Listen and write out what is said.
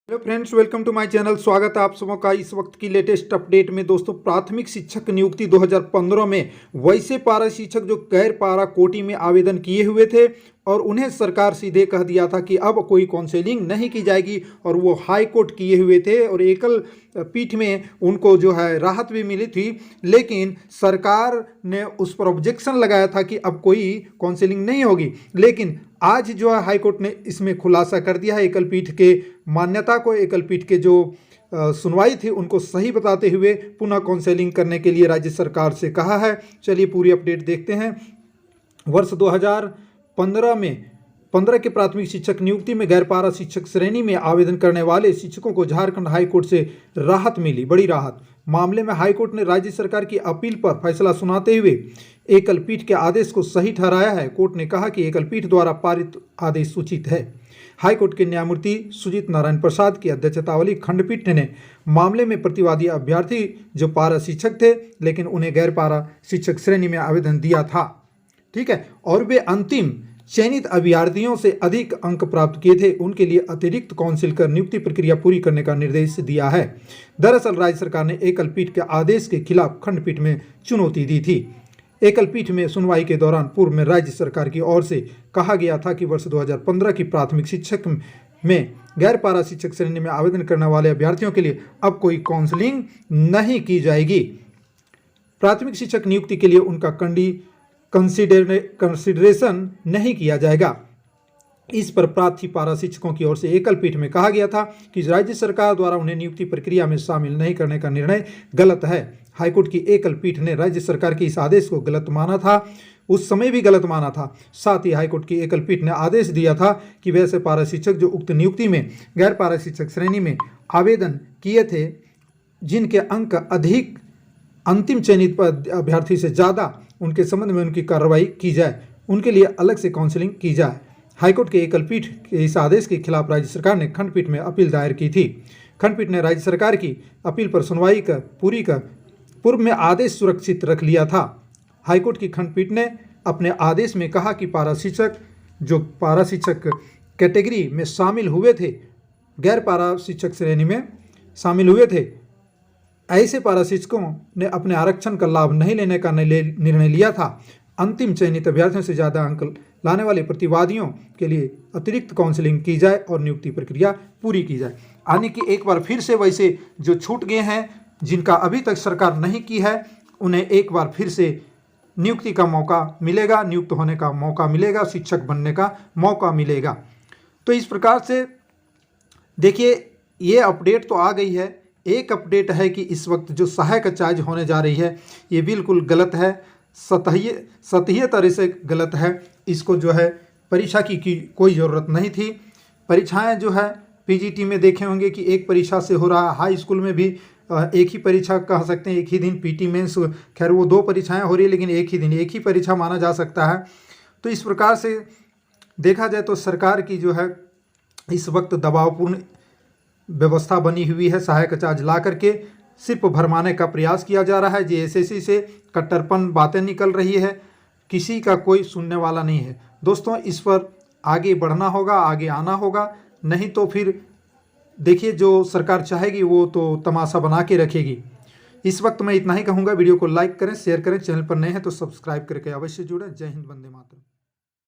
Hello friends, welcome to my channel. स्वागत है आप सबों का इस वक्त की लेटेस्ट अपडेट में। दोस्तों, प्राथमिक शिक्षक नियुक्ति 2015 में वैसे पारा शिक्षक जो गैर पारा कोटि में आवेदन किए हुए थे और उन्हें सरकार सीधे कह दिया था कि अब कोई काउंसलिंग नहीं की जाएगी, और वो हाई कोर्ट किए हुए थे और एकल पीठ में उनको जो है राहत भी मिली थी। लेकिन सरकार ने उस पर ऑब्जेक्शन लगाया था कि अब कोई काउंसलिंग नहीं होगी। लेकिन आज जो है हाई कोर्ट ने इसमें खुलासा कर दिया है। एकल पीठ के मान्यता को, एकल पीठ के जो सुनवाई थी उनको सही बताते हुए पुनः काउंसलिंग करने के लिए राज्य सरकार से कहा है। चलिए पूरी अपडेट देखते हैं। वर्ष 2015 में 15 के प्राथमिक शिक्षक नियुक्ति में गैर पारा शिक्षक श्रेणी में आवेदन करने वाले शिक्षकों को झारखंड हाईकोर्ट से राहत मिली, बड़ी राहत। मामले में हाईकोर्ट ने राज्य सरकार की अपील पर फैसला सुनाते हुए एकल पीठ के आदेश को सही ठहराया है। कोर्ट ने कहा कि एकल पीठ द्वारा पारित आदेश उचित है। हाईकोर्ट के न्यायमूर्ति सुजीत नारायण प्रसाद की अध्यक्षता वाली खंडपीठ ने मामले में प्रतिवादी अभ्यर्थी जो पारा शिक्षक थे लेकिन उन्हें गैर पारा शिक्षक श्रेणी में आवेदन दिया था, ठीक है, और वे अंतिम चयनित अभ्यर्थियों से अधिक अंक प्राप्त किए थे, उनके लिए अतिरिक्त काउंसिल कर नियुक्ति प्रक्रिया पूरी करने का निर्देश दिया है। दरअसल राज्य सरकार ने एकल पीठ के आदेश के खिलाफ खंडपीठ में चुनौती दी थी। एकल पीठ में सुनवाई के दौरान पूर्व में राज्य सरकार की ओर से कहा गया था कि वर्ष 2015 की प्राथमिक शिक्षक में गैर पारा शिक्षक श्रेणी में आवेदन करने वाले अभ्यर्थियों के लिए अब कोई काउंसलिंग नहीं की जाएगी। प्राथमिक शिक्षक नियुक्ति के लिए उनका कंसिडरेशन नहीं किया जाएगा। इस पर प्रार्थी पारा शिक्षकों की ओर से एकल पीठ में कहा गया था कि राज्य सरकार द्वारा उन्हें नियुक्ति प्रक्रिया में शामिल नहीं करने का निर्णय गलत है। हाईकोर्ट की एकल पीठ ने राज्य सरकार के इस आदेश को गलत माना था, उस समय भी गलत माना था। साथ ही हाईकोर्ट की एकल पीठ ने आदेश दिया था कि वैसे पारा शिक्षक जो उक्त नियुक्ति में गैर पारा शिक्षक श्रेणी में आवेदन किए थे, जिनके अंक अधिक अंतिम चयनित अभ्यर्थी से ज़्यादा, उनके संबंध में उनकी कार्रवाई की जाए, उनके लिए अलग से काउंसलिंग की जाए। हाईकोर्ट के एकल पीठ के इस आदेश के खिलाफ राज्य सरकार ने खंडपीठ में अपील दायर की थी। खंडपीठ ने राज्य सरकार की अपील पर सुनवाई कर पूर्व में आदेश सुरक्षित रख लिया था। हाईकोर्ट की खंडपीठ ने अपने आदेश में कहा कि पारा शिक्षक जो पारा शिक्षक कैटेगरी में शामिल हुए थे, गैर पारा शिक्षक श्रेणी में शामिल हुए थे, ऐसे पारा शिक्षकों ने अपने आरक्षण का लाभ नहीं लेने का निर्णय लिया था। अंतिम चयनित अभ्यर्थियों से ज़्यादा अंक लाने वाले प्रतिवादियों के लिए अतिरिक्त काउंसलिंग की जाए और नियुक्ति प्रक्रिया पूरी की जाए। यानी कि एक बार फिर से वैसे जो छूट गए हैं, जिनका अभी तक सरकार नहीं की है, उन्हें एक बार फिर से नियुक्ति का मौका मिलेगा, नियुक्त होने का मौका मिलेगा, शिक्षक बनने का मौका मिलेगा। तो इस प्रकार से देखिए, ये अपडेट तो आ गई है। एक अपडेट है कि इस वक्त जो सहायक चार्ज होने जा रही है, ये बिल्कुल गलत है, सतही तरह से गलत है। इसको जो है परीक्षा की कोई ज़रूरत नहीं थी। परीक्षाएं जो है पीजीटी में देखे होंगे कि एक परीक्षा से हो रहा है, हाई स्कूल में भी एक ही परीक्षा कह सकते हैं, एक ही दिन पीटी मेंस, खैर वो 2 परीक्षाएं हो रही है लेकिन एक ही दिन एक ही परीक्षा माना जा सकता है। तो इस प्रकार से देखा जाए तो सरकार की जो है इस वक्त दबावपूर्ण व्यवस्था बनी हुई है। सहायक चार्ज ला करके सिर्फ भरमाने का प्रयास किया जा रहा है। जेएसएससी से कट्टरपन बातें निकल रही है, किसी का कोई सुनने वाला नहीं है। दोस्तों, इस पर आगे बढ़ना होगा, आगे आना होगा, नहीं तो फिर देखिए जो सरकार चाहेगी वो तो तमाशा बना के रखेगी। इस वक्त मैं इतना ही कहूँगा। वीडियो को लाइक करें, शेयर करें, चैनल पर नए हैं तो सब्सक्राइब करके अवश्य जुड़ें। जय हिंद, वंदे मातरम।